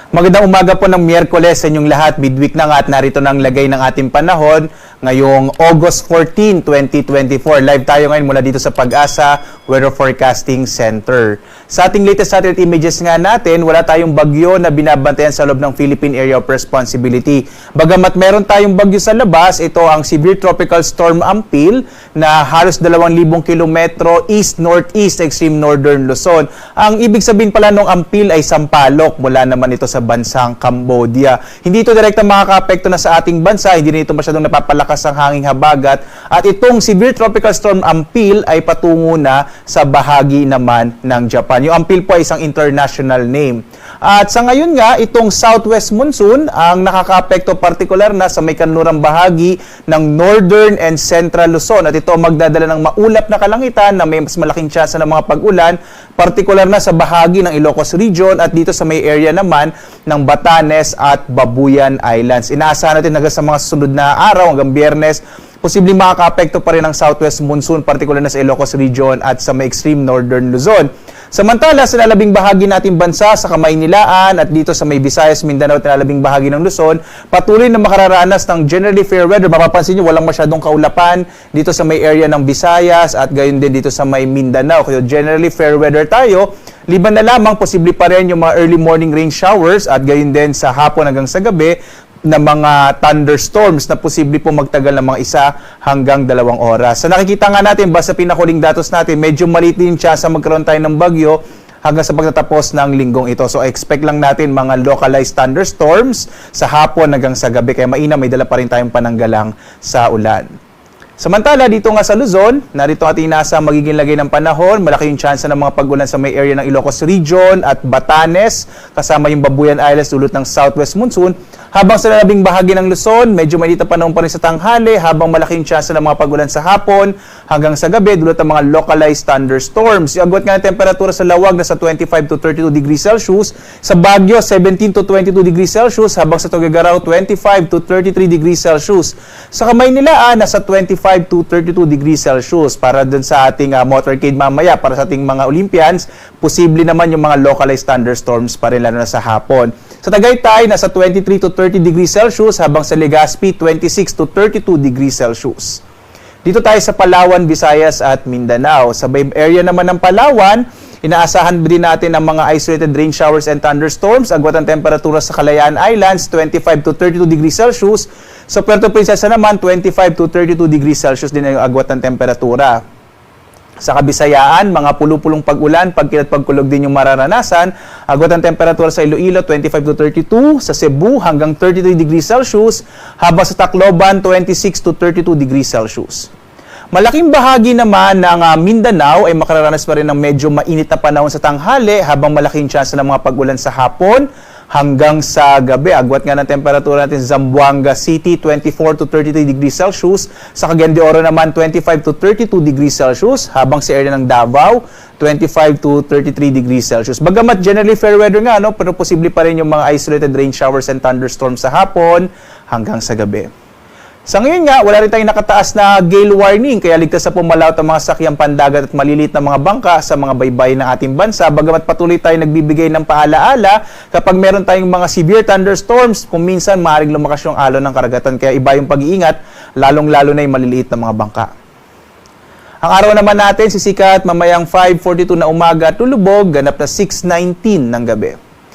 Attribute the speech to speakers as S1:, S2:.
S1: Magandang umaga po ng Miyerkules sa inyong lahat. Midweek na nga at narito na ang lagay ng ating panahon ngayong August 14, 2024. Live tayo ngayon mula dito sa Pag-asa Weather Forecasting Center. Sa ating latest satellite images nga natin, wala tayong bagyo na binabantayan sa loob ng Philippine Area of Responsibility. Bagamat meron tayong bagyo sa labas, ito ang Severe Tropical Storm Ampil na halos 2,000 kilometro east-northeast extreme northern Luzon. Ang ibig sabihin pala ng Ampil ay sampalok mula naman ito sa bansang Cambodia. Hindi ito direkta makaka-apekto na sa ating bansa, hindi na ito masyadong napapalakas ang hanging habagat at itong Severe Tropical Storm Ampil ay patungo na sa bahagi naman ng Japan. Yung Ampil po ay isang international name. At sa ngayon nga, itong southwest monsoon ang nakaka-apekto partikular na sa may kanlurang bahagi ng northern and central Luzon at ito magdadala ng maulap na kalangitan na may mas malaking tsansa ng mga pag-ulan, partikular na sa bahagi ng Ilocos Region at dito sa may area naman ng Batanes at Babuyan Islands. Inaasahan natin hanggang sa mga susunod na araw hanggang Biyernes, posibleng makaka-apekto pa rin ang southwest monsoon, partikular na sa Ilocos Region at sa may extreme northern Luzon. Samantala, sa lalabing bahagi nating bansa, sa Kamaynilaan at dito sa may Visayas, Mindanao at lalabing bahagi ng Luzon, patuloy na makararanas ng generally fair weather. Mapapansin nyo, walang masyadong kaulapan dito sa may area ng Visayas at gayon din dito sa may Mindanao. Kaya generally fair weather tayo. Liban na lamang, posible pa rin yung mga early morning rain showers at gayon din sa hapon hanggang sa gabi na mga thunderstorms na posible po magtagal ng mga 1 hanggang 2 oras. Sa nakikita nga natin, basta pinakuling datos natin, medyo maliit din siya sa magkaroon tayo ng bagyo hanggang sa pagtatapos ng linggong ito. So expect lang natin mga localized thunderstorms sa hapon hanggang sa gabi. Kaya mainam, may dala pa rin tayong pananggalang sa ulan. Samantala, dito nga sa Luzon, narito ating nasa magiging lagay ng panahon. Malaki yung tsansa ng mga pag-ulan sa may area ng Ilocos Region at Batanes, kasama yung Babuyan Islands dulot ng southwest monsoon. Habang sa lalabing bahagi ng Luzon, medyo mainit ang panahon pa rin sa tanghali, habang malaking tsansa ng mga pag-ulan sa hapon hanggang sa gabi dulot ng mga localized thunderstorms. Yung agwat nga ng temperatura sa Lawag na sa 25 to 32 degrees Celsius, sa Baguio 17 to 22 degrees Celsius, habang sa Tuguegarao 25 to 33 degrees Celsius. Sa Kamaynilaan, nasa 25 to 32 degrees Celsius. Para dun sa ating motorcade mamaya, para sa ating mga Olympians, posible naman yung mga localized thunderstorms pa rin lalo na sa hapon. Sa Tagaytay, nasa 23 to 30 degrees Celsius, habang sa Legazpi, 26 to 32 degrees Celsius. Dito tayo sa Palawan, Visayas at Mindanao. Sa Bay area naman ng Palawan, inaasahan din natin ang mga isolated rain showers and thunderstorms. Agwat ang temperatura sa Kalayaan Islands, 25 to 32 degrees Celsius. Sa Puerto Princesa naman, 25 to 32 degrees Celsius din ang agwat ng temperatura. Sa Kabisayaan, mga pulupulong pag-ulan, pagkilat pagkulog din yung mararanasan. Agwat ang temperatura sa Iloilo, 25 to 32. Sa Cebu, hanggang 33 degrees Celsius. Habang sa Tacloban, 26 to 32 degrees Celsius. Malaking bahagi naman ng Mindanao ay makararanas pa rin ng medyo mainit na panahon sa tanghali, habang malaking tsansa ng mga pag-ulan sa hapon hanggang sa gabi. Agwat nga ng temperatura natin sa Zamboanga City, 24 to 33 degrees Celsius. Sa Cagayan de Oro naman, 25 to 32 degrees Celsius. Habang sa area ng Davao, 25 to 33 degrees Celsius. Bagamat generally fair weather nga, no, pero posible pa rin yung mga isolated rain showers and thunderstorms sa hapon hanggang sa gabi. Sa ngayon nga, wala rin tayong nakataas na gale warning, kaya ligtas sa pumalaot ang mga sakyang pandagat at maliliit na mga bangka sa mga baybayin ng ating bansa. Bagamat patuloy tayo nagbibigay ng paalaala kapag meron tayong mga severe thunderstorms, kung minsan maaaring lumakas yung alon ng karagatan, kaya iba yung pag-iingat, lalong-lalo na yung maliliit na mga bangka. Ang araw naman natin, sisikat mamayang 5:42 na umaga at lulubog, ganap na 6:19 ng gabi.